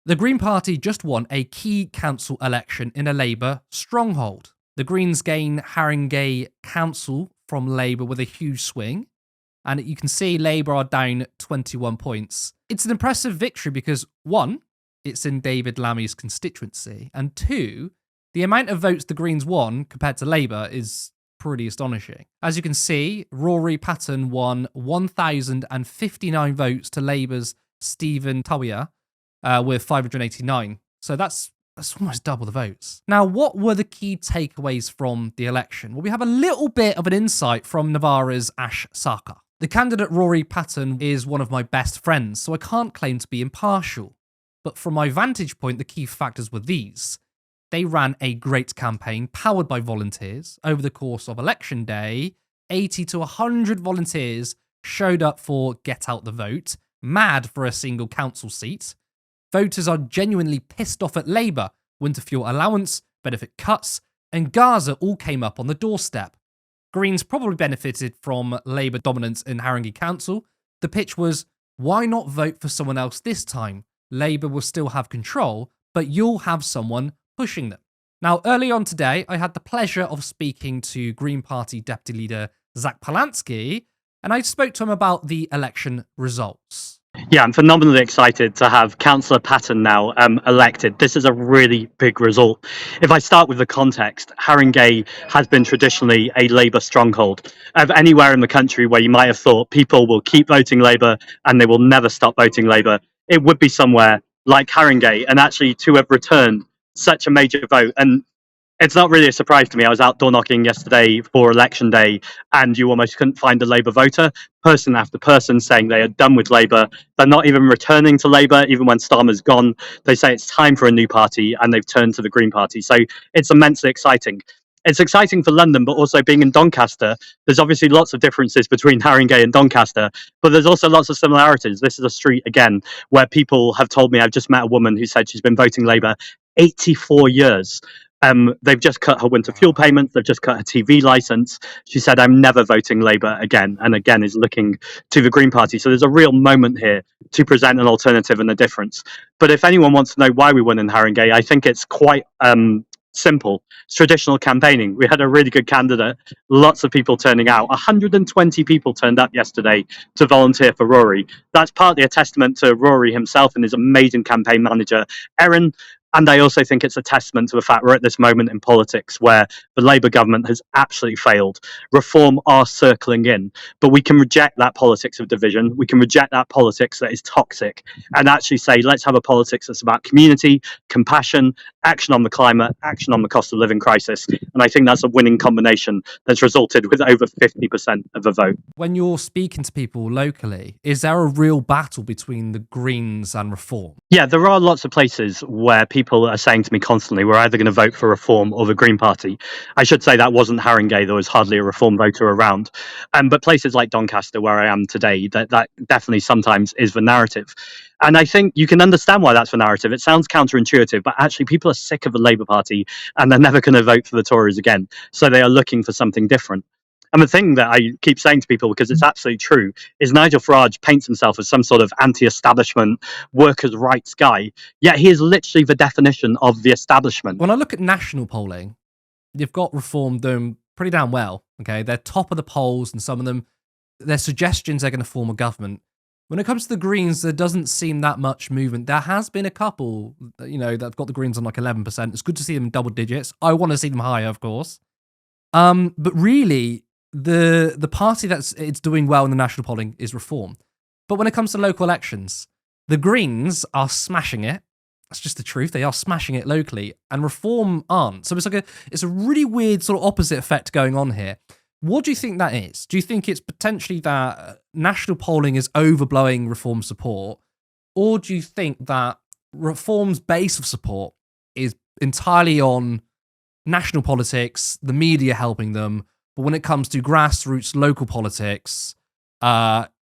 The Green Party just won a key council election in a Labour stronghold. The Greens gain Haringey Council from Labour with a huge swing, and you can see Labour are down 21 points. It's an impressive victory because, one, it's in David Lammy's constituency, and two, the amount of votes the Greens won compared to Labour is pretty astonishing. As you can see, Rory Patton won 1,059 votes to Labour's Stephen Tawia with 589. So that's almost double the votes. Now, what were the key takeaways from the election? Well, we have a little bit of an insight from Navarra's Ash Saka. The candidate Rory Patton is one of my best friends, so I can't claim to be impartial. But from my vantage point, the key factors were these. They ran a great campaign powered by volunteers. Over the course of election day, 80 to 100 volunteers showed up for Get Out the Vote, mad for a single council seat. Voters are genuinely pissed off at Labour. Winter fuel allowance, benefit cuts, and Gaza all came up on the doorstep. Greens probably benefited from Labour dominance in Haringey Council. The pitch was, why not vote for someone else this time? Labour will still have control, but you'll have someone pushing them. Now, early on today, I had the pleasure of speaking to Green Party Deputy Leader Zack Polanski, and I spoke to him about the election results. Yeah, I'm phenomenally excited to have Councillor Patton now elected. This is a really big result. If I start with the context, Haringey has been traditionally a Labour stronghold. Of anywhere in the country where you might have thought people will keep voting Labour and they will never stop voting Labour, it would be somewhere like Haringey. And actually to have returned such a major vote, and it's not really a surprise to me. I was out door knocking yesterday for election day, and you almost couldn't find a Labour voter. Person after person saying they are done with Labour. They're not even returning to Labour, even when Starmer's gone. They say it's time for a new party, and they've turned to the Green Party. So it's immensely exciting. It's exciting for London, but also being in Doncaster, there's obviously lots of differences between Haringey and Doncaster, but there's also lots of similarities. This is a street, again, where people have told me, I've just met a woman who said she's been voting Labour 84 years. They've just cut her winter fuel payments. They've just cut her TV licence. She said, I'm never voting Labour again, and again is looking to the Green Party. So there's a real moment here to present an alternative and a difference. But if anyone wants to know why we won in Haringey, I think it's quite simple. It's traditional campaigning. We had a really good candidate, lots of people turning out. 120 people turned up yesterday to volunteer for Rory. That's partly a testament to Rory himself and his amazing campaign manager, Erin. And I also think it's a testament to the fact we're at this moment in politics where the Labour government has absolutely failed. Reform are circling in, but we can reject that politics of division. We can reject that politics that is toxic and actually say, let's have a politics that's about community, compassion, action on the climate, action on the cost of living crisis. And I think that's a winning combination that's resulted with over 50% of the vote. When you're speaking to people locally, is there a real battle between the Greens and Reform? Yeah, there are lots of places where people are saying to me constantly, we're either going to vote for Reform or the Green Party. I should say that wasn't Haringey. There was hardly a Reform voter around. But places like Doncaster, where I am today, that definitely sometimes is the narrative. And I think you can understand why that's the narrative. It sounds counterintuitive, but actually people are sick of the Labour Party and they're never going to vote for the Tories again. So they are looking for something different. And the thing that I keep saying to people, because it's absolutely true, is Nigel Farage paints himself as some sort of anti-establishment, workers' rights guy, yet he is literally the definition of the establishment. When I look at national polling, you've got Reform doing pretty damn well. Okay, they're top of the polls, and some of them, their suggestions are going to form a government. When it comes to the Greens, there doesn't seem that much movement. There has been a couple, that've got the Greens on like 11%. It's good to see them in double digits. I want to see them higher, of course. But really, the party it's doing well in the national polling is Reform. But when it comes to local elections, the Greens are smashing it. That's just the truth. They are smashing it locally, and Reform aren't. So it's a really weird sort of opposite effect going on here. What do you think that is? Do you think it's potentially that national polling is overblowing Reform support, or do you think that Reform's base of support is entirely on national politics, the media helping them, but when it comes to grassroots local politics,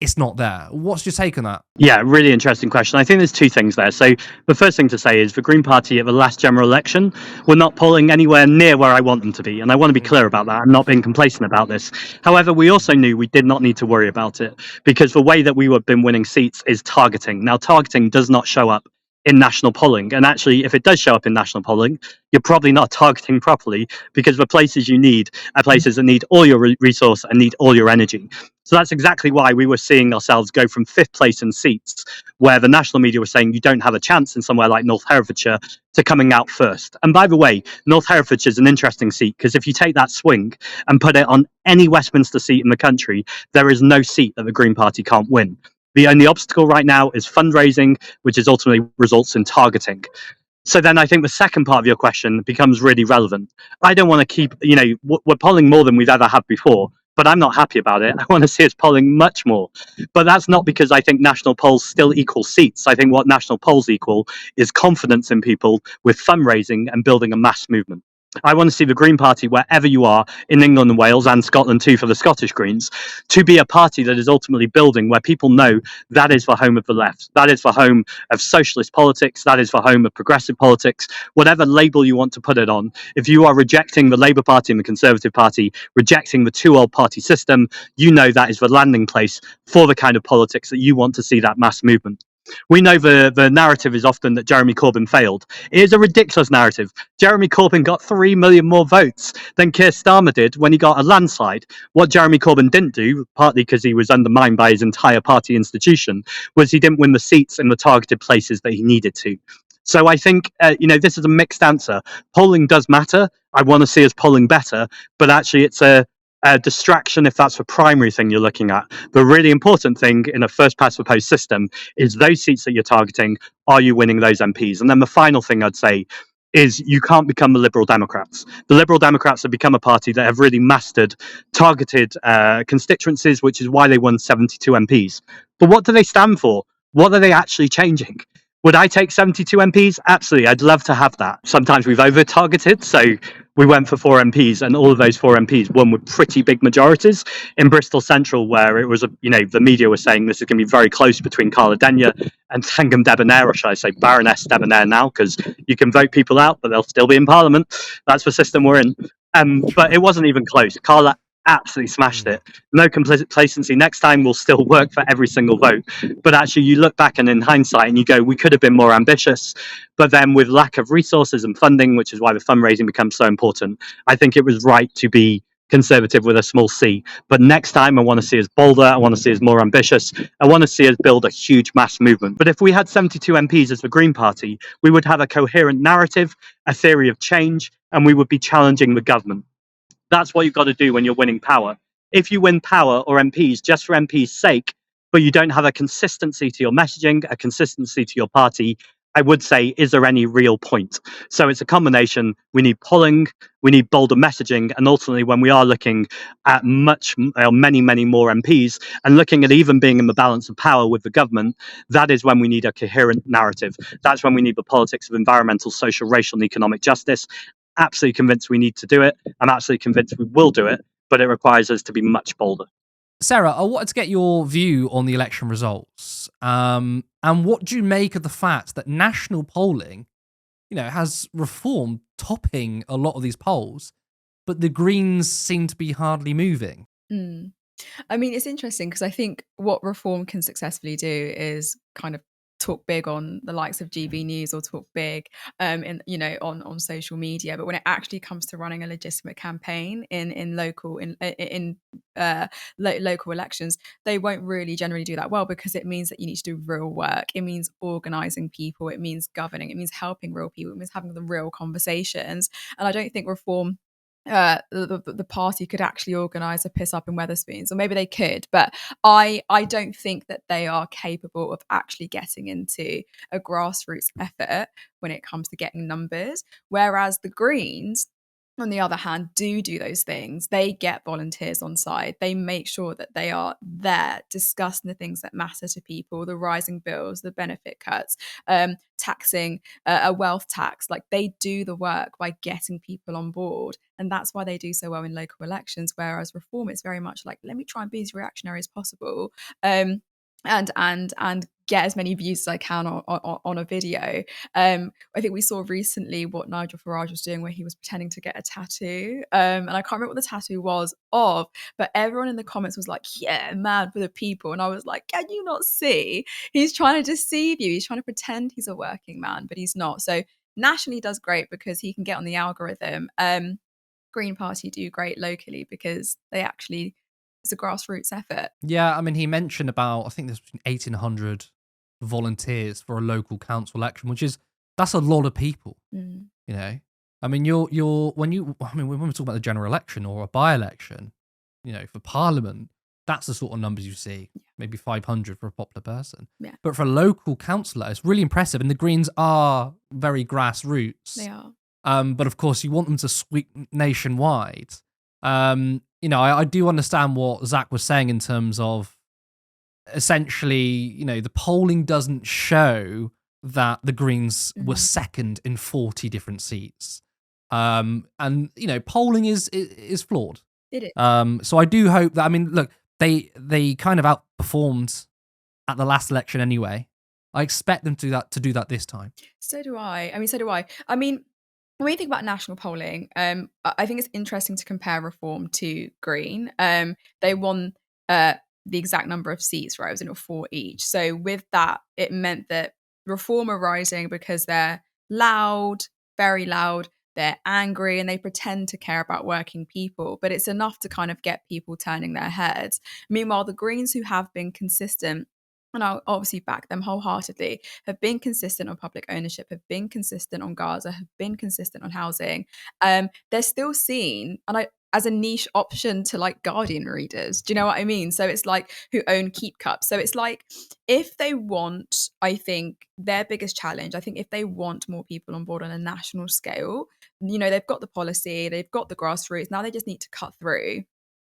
it's not there? What's your take on that? Yeah, really interesting question. I think there's two things there. So the first thing to say is the Green Party at the last general election were not polling anywhere near where I want them to be. And I want to be clear about that. I'm not being complacent about this. However, we also knew we did not need to worry about it because the way that we have been winning seats is targeting. Now, targeting does not show up in national polling. And actually, if it does show up in national polling, you're probably not targeting properly, because the places you need are places that need all your resource and need all your energy. So that's exactly why we were seeing ourselves go from fifth place in seats, where the national media was saying you don't have a chance in somewhere like North Herefordshire, to coming out first. And by the way, North Herefordshire is an interesting seat, because if you take that swing and put it on any Westminster seat in the country, there is no seat that the Green Party can't win. The only obstacle right now is fundraising, which is ultimately results in targeting. So then I think the second part of your question becomes really relevant. I don't want to keep, we're polling more than we've ever had before, but I'm not happy about it. I want to see us polling much more. But that's not because I think national polls still equal seats. I think what national polls equal is confidence in people with fundraising and building a mass movement. I want to see the Green Party, wherever you are, in England and Wales and Scotland too for the Scottish Greens, to be a party that is ultimately building where people know that is the home of the left, that is the home of socialist politics, that is the home of progressive politics, whatever label you want to put it on. If you are rejecting the Labour Party and the Conservative Party, rejecting the two old party system, you know that is the landing place for the kind of politics that you want to see that mass movement. We know the narrative is often that Jeremy Corbyn failed. It is a ridiculous narrative. Jeremy Corbyn got 3 million more votes than Keir Starmer did when he got a landslide. What Jeremy Corbyn didn't do, partly because he was undermined by his entire party institution, was he didn't win the seats in the targeted places that he needed to. So I think, this is a mixed answer. Polling does matter. I want to see us polling better, but actually it's a distraction if that's the primary thing you're looking at. The really important thing in a first past the post system is those seats that you're targeting, are you winning those MPs? And then the final thing I'd say is you can't become the Liberal Democrats. The Liberal Democrats have become a party that have really mastered targeted constituencies, which is why they won 72 MPs. But what do they stand for? What are they actually changing? Would I take 72 MPs? Absolutely. I'd love to have that. Sometimes we've over targeted. So we went for 4 MPs, and all of those 4 MPs won with pretty big majorities. In Bristol Central, where it was, the media was saying this is going to be very close between Carla Denyer and Thangam Debonair, or should I say Baroness Debonair now, because you can vote people out, but they'll still be in Parliament. That's the system we're in. But it wasn't even close. Carla absolutely smashed it. No complacency. Next time we'll still work for every single vote. But actually, you look back and in hindsight and you go, we could have been more ambitious. But then with lack of resources and funding, which is why the fundraising becomes so important, I think it was right to be conservative with a small c. But next time I want to see us bolder, I want to see us more ambitious, I want to see us build a huge mass movement. But if we had 72 MPs as the Green Party, we would have a coherent narrative, a theory of change, and we would be challenging the government. That's what you've got to do when you're winning power. If you win power or MPs just for MPs' sake, but you don't have a consistency to your messaging, a consistency to your party, I would say, is there any real point? So it's a combination. We need polling, we need bolder messaging, and ultimately, when we are looking at many, many more MPs and looking at even being in the balance of power with the government, that is when we need a coherent narrative. That's when we need the politics of environmental, social, racial, and economic justice. Absolutely convinced we need to do it. I'm absolutely convinced we will do it, but it requires us to be much bolder. Sarah, I wanted to get your view on the election results. And what do you make of the fact that national polling, has Reform topping a lot of these polls, but the Greens seem to be hardly moving? I mean, it's interesting because I think what Reform can successfully do is kind of talk big on the likes of GB News or talk big on social media, but when it actually comes to running a legitimate campaign in local local elections, they won't really generally do that well, because it means that you need to do real work. It means organizing people, it means governing, it means helping real people, it means having the real conversations. And I don't think Reform the party could actually organise a piss up in Wetherspoons, or maybe they could, but I don't think that they are capable of actually getting into a grassroots effort when it comes to getting numbers. Whereas the Greens, on the other hand, do those things. They get volunteers on side. They make sure that they are there discussing the things that matter to people, the rising bills, the benefit cuts, taxing a wealth tax. Like, they do the work by getting people on board. And that's why they do so well in local elections. Whereas Reform, it's very much like, let me try and be as reactionary as possible. and get as many views as I can on a video. I think we saw recently what Nigel Farage was doing, where he was pretending to get a tattoo, and I can't remember what the tattoo was of, but everyone in the comments was like, "Yeah, mad for the people," and I was like, "Can you not see? He's trying to deceive you. He's trying to pretend he's a working man, but he's not." So nationally, he does great because he can get on the algorithm. Green Party do great locally because they actually, it's a grassroots effort. Yeah, I mean, he mentioned about, I think there's between 1,800 volunteers for a local council election, that's a lot of people, Mm. you know? I mean, when we talk about the general election or a by-election, for parliament, that's the sort of numbers you see, maybe 500 for a popular person. Yeah. But for a local councillor, it's really impressive. And the Greens are very grassroots. They are. But of course, you want them to sweep nationwide. I do understand what Zach was saying in terms of essentially, the polling doesn't show that the Greens were second in 40 different seats. And polling is flawed. It is. So I do hope that, I mean, look, they kind of outperformed at the last election anyway. I expect them to do that this time. So do I. So do I. I mean, when you think about national polling, I think it's interesting to compare Reform to Green. They won the exact number of seats, right? It was 4 each. So with that, it meant that Reform are rising because they're loud, very loud. They're angry and they pretend to care about working people, but it's enough to kind of get people turning their heads. Meanwhile, the Greens, who have been consistent, and I'll obviously back them wholeheartedly, have been consistent on public ownership, have been consistent on Gaza, have been consistent on housing. They're still seen, as a niche option to like Guardian readers. Do you know what I mean? So it's like who own Keep Cups. So it's like if they want, I think their biggest challenge, I think if they want more people on board on a national scale, they've got the policy, they've got the grassroots. Now they just need to cut through.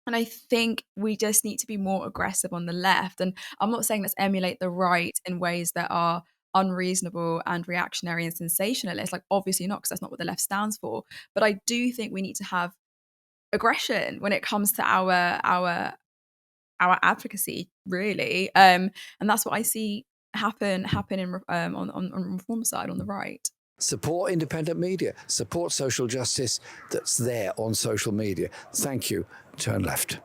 And I think we just need to be more aggressive on the left. And I'm not saying let's emulate the right in ways that are unreasonable and reactionary and sensationalist. Like, obviously not, because that's not what the left stands for. But I do think we need to have aggression when it comes to our advocacy, really. And that's what I see happen in on Reform side, on the right. Support independent media, support social justice that's there on social media. Thank you. Turn left.